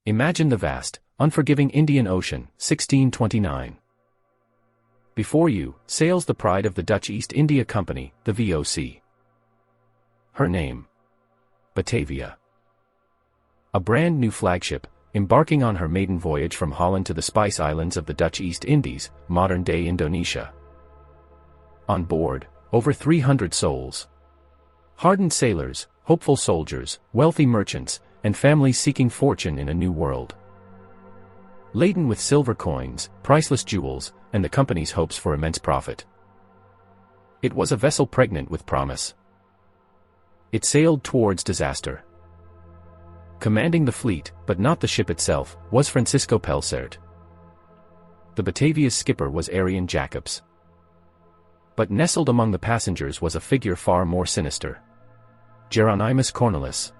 Imagine the vast, unforgiving Indian Ocean, 1629. Before you, sails the pride of the Dutch East India Company, the VOC. Her name: Batavia. A brand new flagship, embarking on her maiden voyage from Holland to the Spice Islands of the Dutch East Indies, modern-day Indonesia. On board, over 300 souls. Hardened sailors, hopeful soldiers, wealthy merchants, and families seeking fortune in a new world. Laden with silver coins, priceless jewels, and the company's hopes for immense profit. It was a vessel pregnant with promise. It sailed towards disaster. Commanding the fleet, but not the ship itself, was Francisco Pelsaert. The Batavia's skipper was Arian Jacobs. But nestled among the passengers was a figure far more sinister. Jeronimus Cornelisz.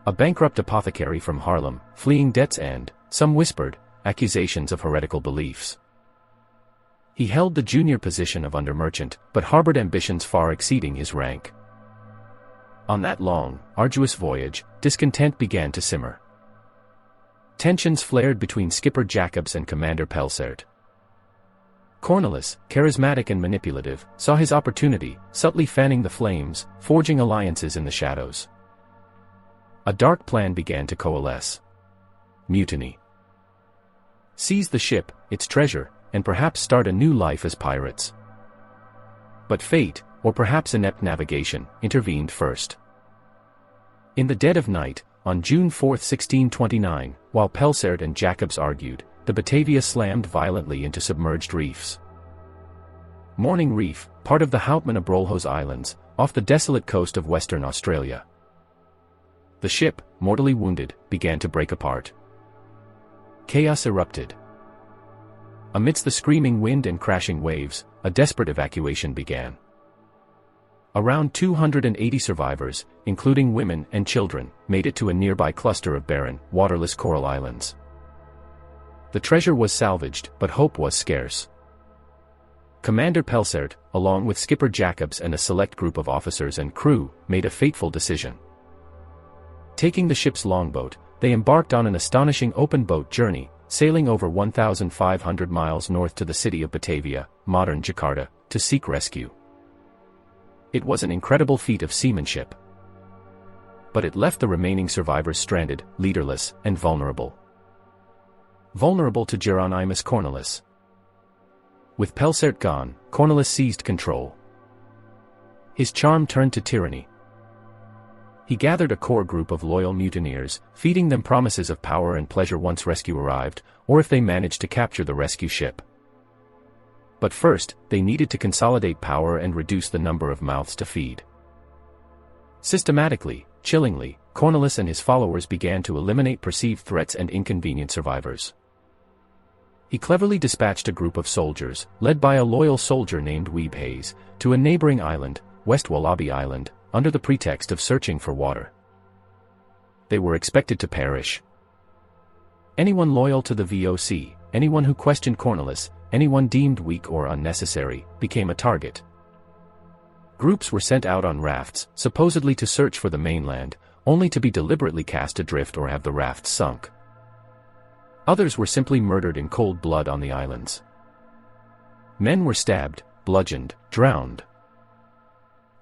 A bankrupt apothecary from Haarlem, fleeing debts and, some whispered, accusations of heretical beliefs. He held the junior position of under-merchant, but harbored ambitions far exceeding his rank. On that long, arduous voyage, discontent began to simmer. Tensions flared between skipper Jacobs and Commander Pelsaert. Cornelisz, charismatic and manipulative, saw his opportunity, subtly fanning the flames, forging alliances in the shadows. A dark plan began to coalesce. Mutiny. Seize the ship, its treasure, and perhaps start a new life as pirates. But fate, or perhaps inept navigation, intervened first. In the dead of night, on June 4, 1629, while Pelsaert and Jacobs argued, the Batavia slammed violently into submerged reefs. Morning Reef, part of the Houtman-Abrolhos Islands, off the desolate coast of Western Australia. The ship, mortally wounded, began to break apart. Chaos erupted. Amidst the screaming wind and crashing waves, a desperate evacuation began. Around 280 survivors, including women and children, made it to a nearby cluster of barren, waterless coral islands. The treasure was salvaged, but hope was scarce. Commander Pelsaert, along with skipper Jacobs and a select group of officers and crew, made a fateful decision. Taking the ship's longboat, they embarked on an astonishing open-boat journey, sailing over 1,500 miles north to the city of Batavia, modern Jakarta, to seek rescue. It was an incredible feat of seamanship. But it left the remaining survivors stranded, leaderless, and vulnerable. Vulnerable to Jeronimus Cornelisz. With Pelsaert gone, Cornelisz seized control. His charm turned to tyranny. He gathered a core group of loyal mutineers, feeding them promises of power and pleasure once rescue arrived, or if they managed to capture the rescue ship. But first, they needed to consolidate power and reduce the number of mouths to feed. Systematically, chillingly, Cornelisz and his followers began to eliminate perceived threats and inconvenient survivors. He cleverly dispatched a group of soldiers, led by a loyal soldier named Wiebbe Hayes, to a neighboring island, West Wallaby Island, under the pretext of searching for water. They were expected to perish. Anyone loyal to the VOC, anyone who questioned Cornelisz, anyone deemed weak or unnecessary, became a target. Groups were sent out on rafts, supposedly to search for the mainland, only to be deliberately cast adrift or have the rafts sunk. Others were simply murdered in cold blood on the islands. Men were stabbed, bludgeoned, drowned.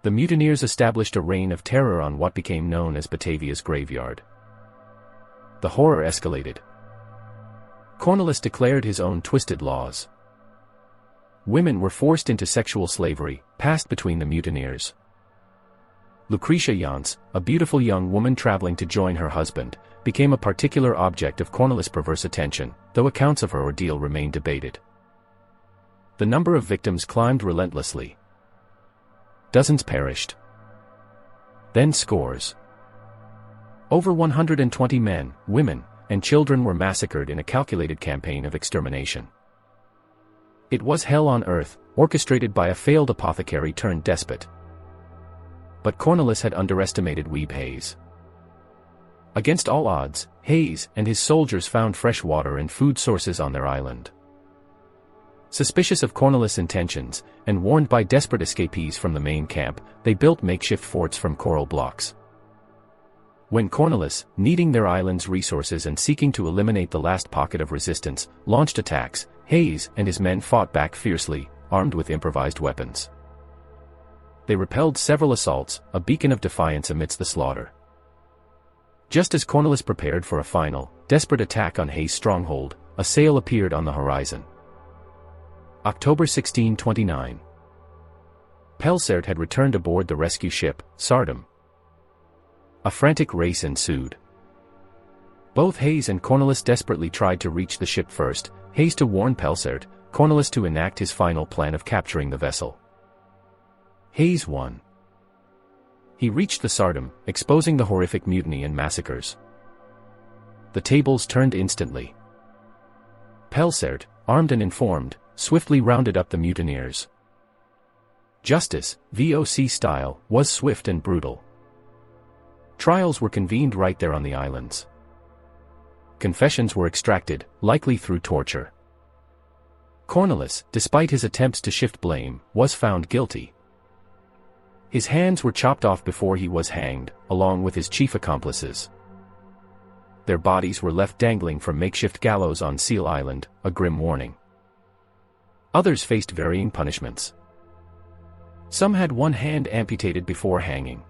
The mutineers established a reign of terror on what became known as Batavia's graveyard. The horror escalated. Cornelisz declared his own twisted laws. Women were forced into sexual slavery, passed between the mutineers. Lucretia Jans, a beautiful young woman traveling to join her husband, became a particular object of Cornelisz's perverse attention, though accounts of her ordeal remain debated. The number of victims climbed relentlessly. Dozens perished. Then scores. Over 120 men, women, and children were massacred in a calculated campaign of extermination. It was hell on earth, orchestrated by a failed apothecary turned despot. But Cornelisz had underestimated Wiebbe Hayes. Against all odds, Hayes and his soldiers found fresh water and food sources on their island. Suspicious of Cornelisz's intentions, and warned by desperate escapees from the main camp, they built makeshift forts from coral blocks. when Cornelisz, needing their island's resources and seeking to eliminate the last pocket of resistance, launched attacks, Hayes and his men fought back fiercely, armed with improvised weapons. They repelled several assaults, a beacon of defiance amidst the slaughter. Just as Cornelisz prepared for a final, desperate attack on Hayes' stronghold, a sail appeared on the horizon. October 1629. Pelsert had returned aboard the rescue ship, Sardam. A frantic race ensued. Both Hayes and Cornelisz desperately tried to reach the ship first, Hayes to warn Pelsert, Cornelisz to enact his final plan of capturing the vessel. Hayes won. He reached the Sardam, exposing the horrific mutiny and massacres. The tables turned instantly. Pelsert, armed and informed, swiftly rounded up the mutineers. Justice, VOC style, was swift and brutal. Trials were convened right there on the islands. Confessions were extracted, likely through torture. Cornelisz, despite his attempts to shift blame, was found guilty. His hands were chopped off before he was hanged, along with his chief accomplices. Their bodies were left dangling from makeshift gallows on Seal Island, a grim warning. Others faced varying punishments. Some had one hand amputated before hanging.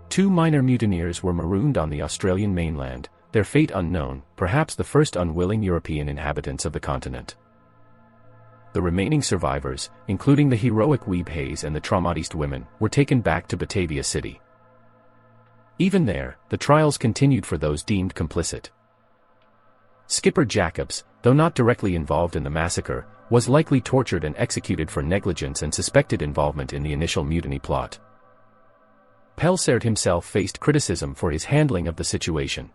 2 minor mutineers were marooned on the Australian mainland, their fate unknown, perhaps the first unwilling European inhabitants of the continent. The remaining survivors, including the heroic Wiebbe Hayes and the traumatized women, were taken back to Batavia City. Even there, the trials continued for those deemed complicit. Skipper Jacobs, though not directly involved in the massacre, was likely tortured and executed for negligence and suspected involvement in the initial mutiny plot. Pelsert himself faced criticism for his handling of the situation.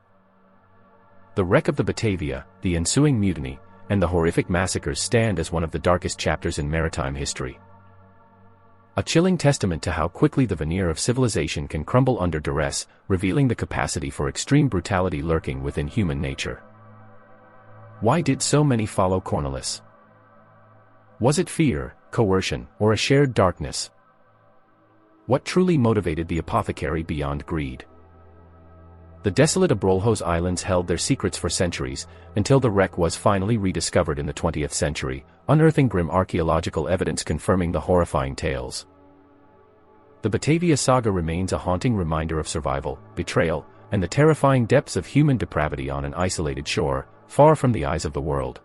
The wreck of the Batavia, the ensuing mutiny, and the horrific massacres stand as one of the darkest chapters in maritime history. A chilling testament to how quickly the veneer of civilization can crumble under duress, revealing the capacity for extreme brutality lurking within human nature. Why did so many follow Cornelisz? Was it fear, coercion, or a shared darkness? What truly motivated the apothecary beyond greed? The desolate Abrolhos Islands held their secrets for centuries, until the wreck was finally rediscovered in the 20th century, unearthing grim archaeological evidence confirming the horrifying tales. The Batavia saga remains a haunting reminder of survival, betrayal, and the terrifying depths of human depravity on an isolated shore, far from the eyes of the world.